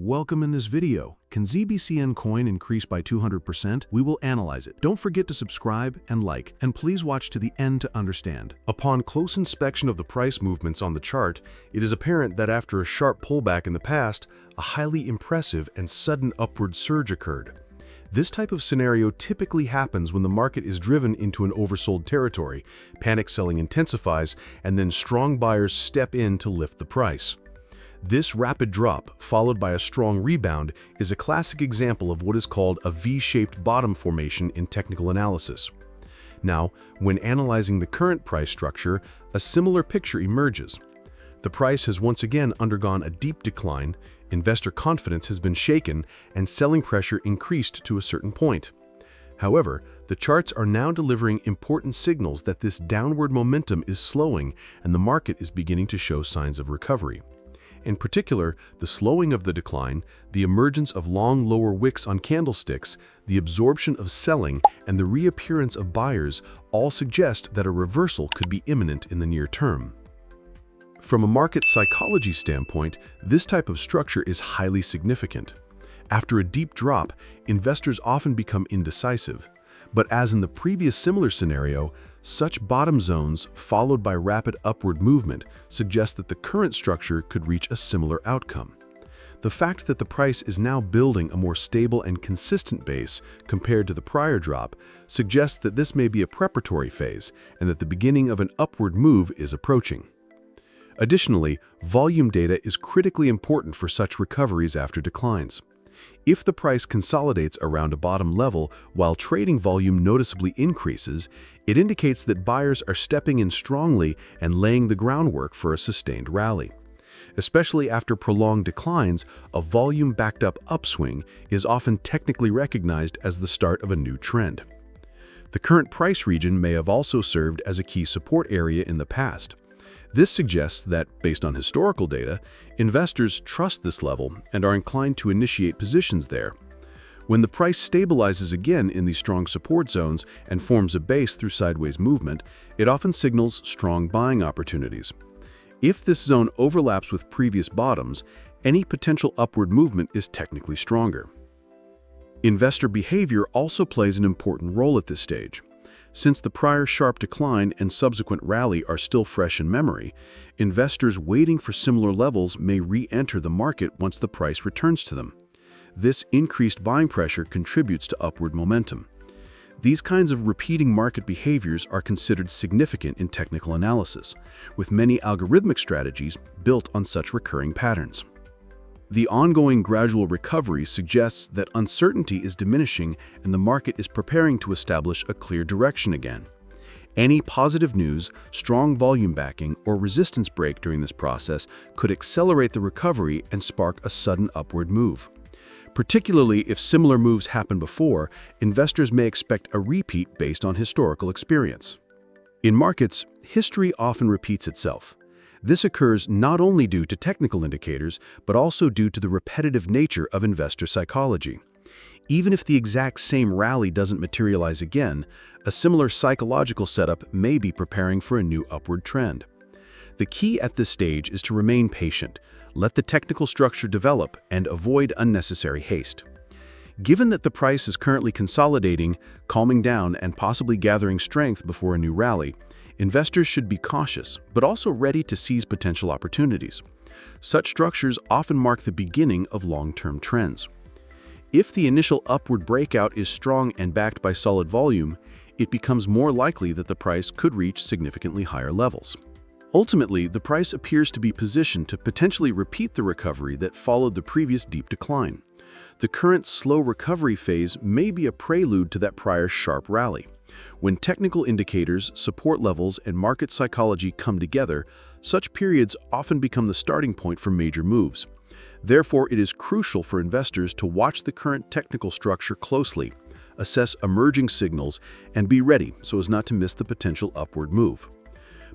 Welcome. In this video, can Zbcn coin increase by 200%? We will analyze it. Don't forget to subscribe and like, and please watch to the end to understand. Upon close inspection of the price movements on the chart, it is apparent that after a sharp pullback in the past, a highly impressive and sudden upward surge occurred. This type of scenario typically happens when the market is driven into an oversold territory, panic selling intensifies, and then strong buyers step in to lift the price. This rapid drop, followed by a strong rebound, is a classic example of what is called a V-shaped bottom formation in technical analysis. Now, when analyzing the current price structure, a similar picture emerges. The price has once again undergone a deep decline, investor confidence has been shaken, and selling pressure increased to a certain point. However, the charts are now delivering important signals that this downward momentum is slowing and the market is beginning to show signs of recovery. In particular, the slowing of the decline, the emergence of long lower wicks on candlesticks, the absorption of selling, and the reappearance of buyers all suggest that a reversal could be imminent in the near term. From a market psychology standpoint, this type of structure is highly significant. After a deep drop, investors often become indecisive. But as in the previous similar scenario, such bottom zones followed by rapid upward movement suggest that the current structure could reach a similar outcome. The fact that the price is now building a more stable and consistent base compared to the prior drop suggests that this may be a preparatory phase and that the beginning of an upward move is approaching. Additionally, volume data is critically important for such recoveries after declines. If the price consolidates around a bottom level while trading volume noticeably increases, it indicates that buyers are stepping in strongly and laying the groundwork for a sustained rally. Especially after prolonged declines, a volume-backed-up upswing is often technically recognized as the start of a new trend. The current price region may have also served as a key support area in the past. This suggests that, based on historical data, investors trust this level and are inclined to initiate positions there. When the price stabilizes again in these strong support zones and forms a base through sideways movement, it often signals strong buying opportunities. If this zone overlaps with previous bottoms, any potential upward movement is technically stronger. Investor behavior also plays an important role at this stage. Since the prior sharp decline and subsequent rally are still fresh in memory, investors waiting for similar levels may re-enter the market once the price returns to them. This increased buying pressure contributes to upward momentum. These kinds of repeating market behaviors are considered significant in technical analysis, with many algorithmic strategies built on such recurring patterns. The ongoing gradual recovery suggests that uncertainty is diminishing and the market is preparing to establish a clear direction again. Any positive news, strong volume backing, or resistance break during this process could accelerate the recovery and spark a sudden upward move. Particularly if similar moves happen before, investors may expect a repeat based on historical experience. In markets, history often repeats itself. This occurs not only due to technical indicators, but also due to the repetitive nature of investor psychology. Even if the exact same rally doesn't materialize again, a similar psychological setup may be preparing for a new upward trend. The key at this stage is to remain patient, let the technical structure develop, and avoid unnecessary haste. Given that the price is currently consolidating, calming down, and possibly gathering strength before a new rally, investors should be cautious, but also ready to seize potential opportunities. Such structures often mark the beginning of long-term trends. If the initial upward breakout is strong and backed by solid volume, it becomes more likely that the price could reach significantly higher levels. Ultimately, the price appears to be positioned to potentially repeat the recovery that followed the previous deep decline. The current slow recovery phase may be a prelude to that prior sharp rally. When technical indicators, support levels, and market psychology come together, such periods often become the starting point for major moves. Therefore, it is crucial for investors to watch the current technical structure closely, assess emerging signals, and be ready so as not to miss the potential upward move.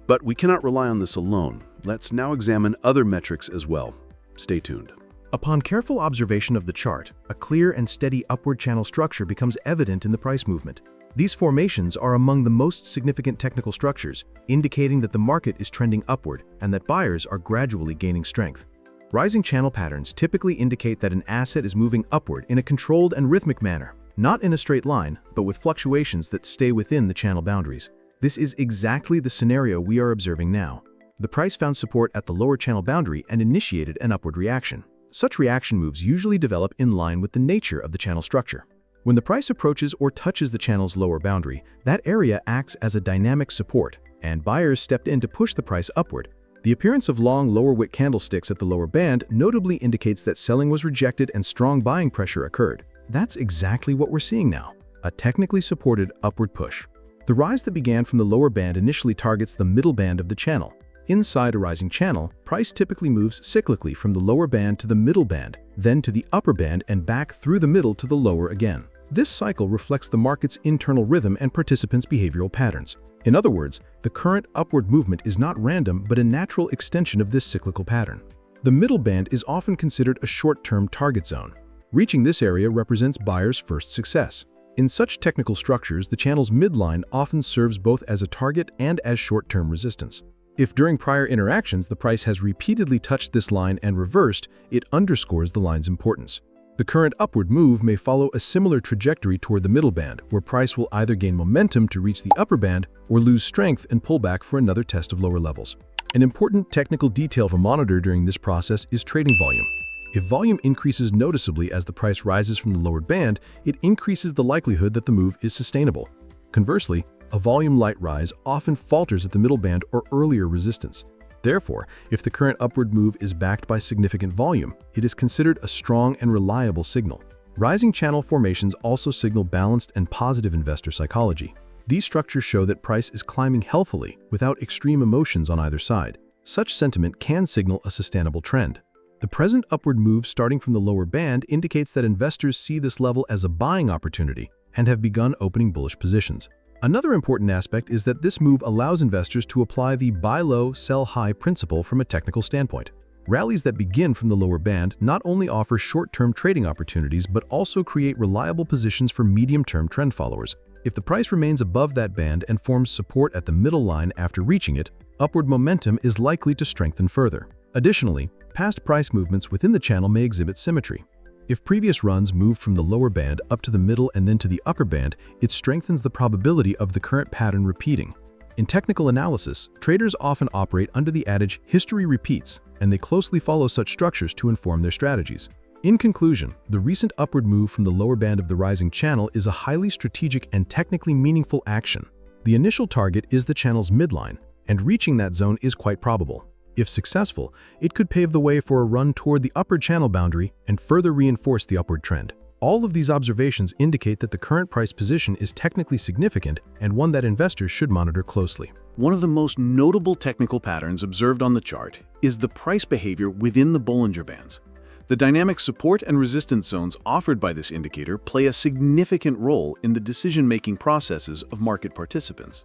But we cannot rely on this alone. Let's now examine other metrics as well. Stay tuned. Upon careful observation of the chart, a clear and steady upward channel structure becomes evident in the price movement. These formations are among the most significant technical structures, indicating that the market is trending upward and that buyers are gradually gaining strength. Rising channel patterns typically indicate that an asset is moving upward in a controlled and rhythmic manner, not in a straight line, but with fluctuations that stay within the channel boundaries. This is exactly the scenario we are observing now. The price found support at the lower channel boundary and initiated an upward reaction. Such reaction moves usually develop in line with the nature of the channel structure. When the price approaches or touches the channel's lower boundary, that area acts as a dynamic support, and buyers stepped in to push the price upward. The appearance of long lower-wick candlesticks at the lower band notably indicates that selling was rejected and strong buying pressure occurred. That's exactly what we're seeing now, a technically supported upward push. The rise that began from the lower band initially targets the middle band of the channel. Inside a rising channel, price typically moves cyclically from the lower band to the middle band, then to the upper band and back through the middle to the lower again. This cycle reflects the market's internal rhythm and participants' behavioral patterns. In other words, the current upward movement is not random but a natural extension of this cyclical pattern. The middle band is often considered a short-term target zone. Reaching this area represents buyers' first success. In such technical structures, the channel's midline often serves both as a target and as short-term resistance. If during prior interactions the price has repeatedly touched this line and reversed, it underscores the line's importance. The current upward move may follow a similar trajectory toward the middle band, where price will either gain momentum to reach the upper band or lose strength and pull back for another test of lower levels. An important technical detail to monitor during this process is trading volume. If volume increases noticeably as the price rises from the lowered band, it increases the likelihood that the move is sustainable. Conversely, a volume-light rise often falters at the middle band or earlier resistance. Therefore, if the current upward move is backed by significant volume, it is considered a strong and reliable signal. Rising channel formations also signal balanced and positive investor psychology. These structures show that price is climbing healthily without extreme emotions on either side. Such sentiment can signal a sustainable trend. The present upward move starting from the lower band indicates that investors see this level as a buying opportunity and have begun opening bullish positions. Another important aspect is that this move allows investors to apply the buy low, sell high principle from a technical standpoint. Rallies that begin from the lower band not only offer short-term trading opportunities but also create reliable positions for medium-term trend followers. If the price remains above that band and forms support at the middle line after reaching it, upward momentum is likely to strengthen further. Additionally, past price movements within the channel may exhibit symmetry. If previous runs moved from the lower band up to the middle and then to the upper band, it strengthens the probability of the current pattern repeating. In technical analysis, traders often operate under the adage "history repeats," and they closely follow such structures to inform their strategies. In conclusion, the recent upward move from the lower band of the rising channel is a highly strategic and technically meaningful action. The initial target is the channel's midline, and reaching that zone is quite probable. If successful, it could pave the way for a run toward the upper channel boundary and further reinforce the upward trend. All of these observations indicate that the current price position is technically significant and one that investors should monitor closely. One of the most notable technical patterns observed on the chart is the price behavior within the Bollinger Bands. The dynamic support and resistance zones offered by this indicator play a significant role in the decision-making processes of market participants.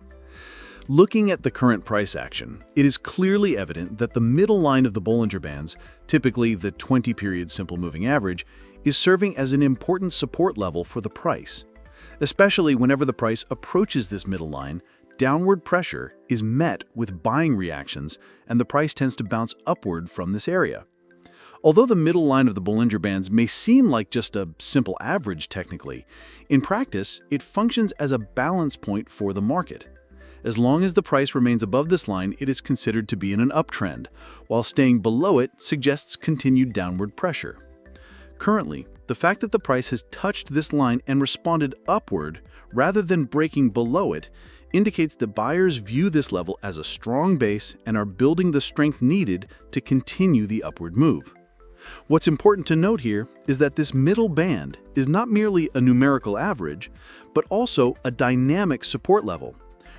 Looking at the current price action, it is clearly evident that the middle line of the Bollinger Bands, typically the 20-period simple moving average, is serving as an important support level for the price. Especially whenever the price approaches this middle line, downward pressure is met with buying reactions and the price tends to bounce upward from this area. Although the middle line of the Bollinger Bands may seem like just a simple average technically, in practice, it functions as a balance point for the market. As long as the price remains above this line, it is considered to be in an uptrend, while staying below it suggests continued downward pressure. Currently, the fact that the price has touched this line and responded upward rather than breaking below it indicates that buyers view this level as a strong base and are building the strength needed to continue the upward move. What's important to note here is that this middle band is not merely a numerical average, but also a dynamic support level.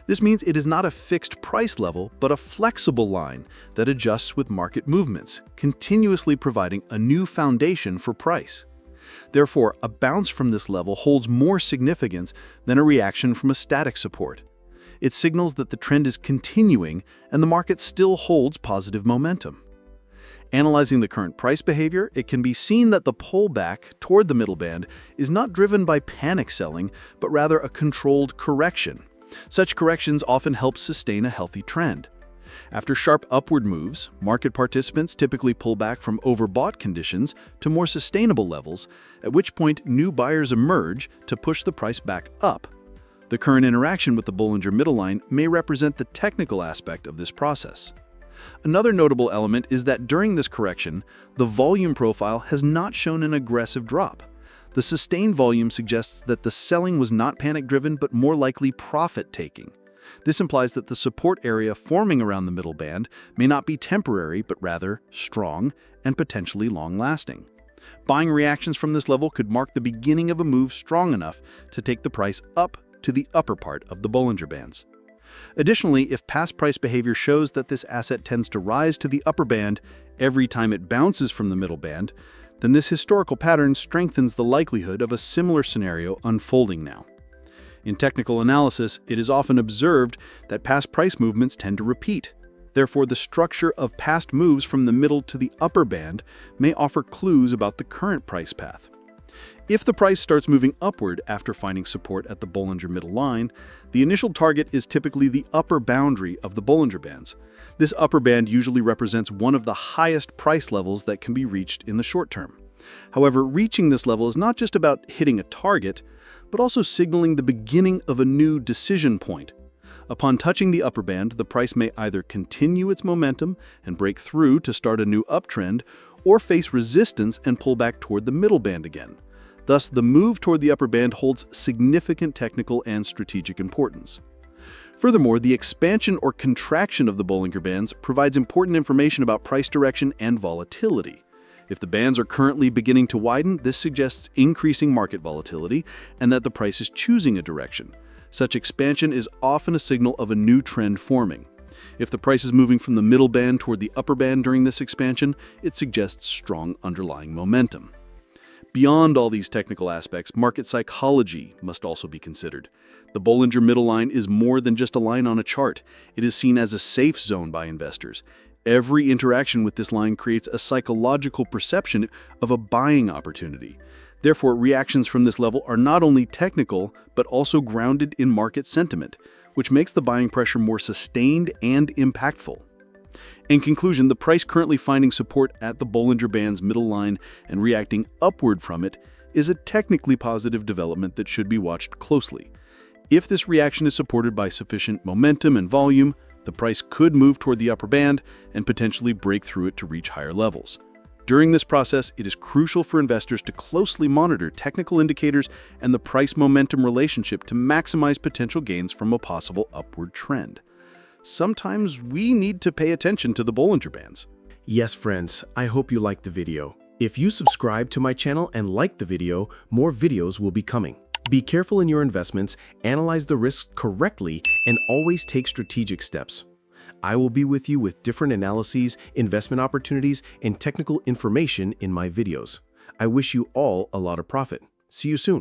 This means it is not a fixed price level, but a flexible line that adjusts with market movements, continuously providing a new foundation for price. Therefore, a bounce from this level holds more significance than a reaction from a static support. It signals that the trend is continuing and the market still holds positive momentum. Analyzing the current price behavior, it can be seen that the pullback toward the middle band is not driven by panic selling, but rather a controlled correction. Such corrections often help sustain a healthy trend. After sharp upward moves, market participants typically pull back from overbought conditions to more sustainable levels, at which point new buyers emerge to push the price back up. The current interaction with the Bollinger Middle Line may represent the technical aspect of this process. Another notable element is that during this correction, the volume profile has not shown an aggressive drop. The sustained volume suggests that the selling was not panic-driven but more likely profit-taking. This implies that the support area forming around the middle band may not be temporary but rather strong and potentially long-lasting. Buying reactions from this level could mark the beginning of a move strong enough to take the price up to the upper part of the Bollinger Bands. Additionally, if past price behavior shows that this asset tends to rise to the upper band every time it bounces from the middle band, then this historical pattern strengthens the likelihood of a similar scenario unfolding now. In technical analysis, it is often observed that past price movements tend to repeat. Therefore, the structure of past moves from the middle to the upper band may offer clues about the current price path. If the price starts moving upward after finding support at the Bollinger Middle Line, the initial target is typically the upper boundary of the Bollinger Bands. This upper band usually represents one of the highest price levels that can be reached in the short term. However, reaching this level is not just about hitting a target, but also signaling the beginning of a new decision point. Upon touching the upper band, the price may either continue its momentum and break through to start a new uptrend, or face resistance and pull back toward the middle band again. Thus, the move toward the upper band holds significant technical and strategic importance. Furthermore, the expansion or contraction of the Bollinger Bands provides important information about price direction and volatility. If the bands are currently beginning to widen, this suggests increasing market volatility and that the price is choosing a direction. Such expansion is often a signal of a new trend forming. If the price is moving from the middle band toward the upper band during this expansion, it suggests strong underlying momentum. Beyond all these technical aspects, market psychology must also be considered. The Bollinger Middle Line is more than just a line on a chart. It is seen as a safe zone by investors. Every interaction with this line creates a psychological perception of a buying opportunity. Therefore, reactions from this level are not only technical, but also grounded in market sentiment, which makes the buying pressure more sustained and impactful. In conclusion, the price currently finding support at the Bollinger Band's middle line and reacting upward from it is a technically positive development that should be watched closely. If this reaction is supported by sufficient momentum and volume, the price could move toward the upper band and potentially break through it to reach higher levels. During this process, it is crucial for investors to closely monitor technical indicators and the price-momentum relationship to maximize potential gains from a possible upward trend. Sometimes we need to pay attention to the Bollinger Bands. Yes, friends, I hope you liked the video. If you subscribe to my channel and like the video, more videos will be coming. Be careful in your investments, analyze the risks correctly, and always take strategic steps. I will be with you with different analyses, investment opportunities, and technical information in my videos. I wish you all a lot of profit. See you soon.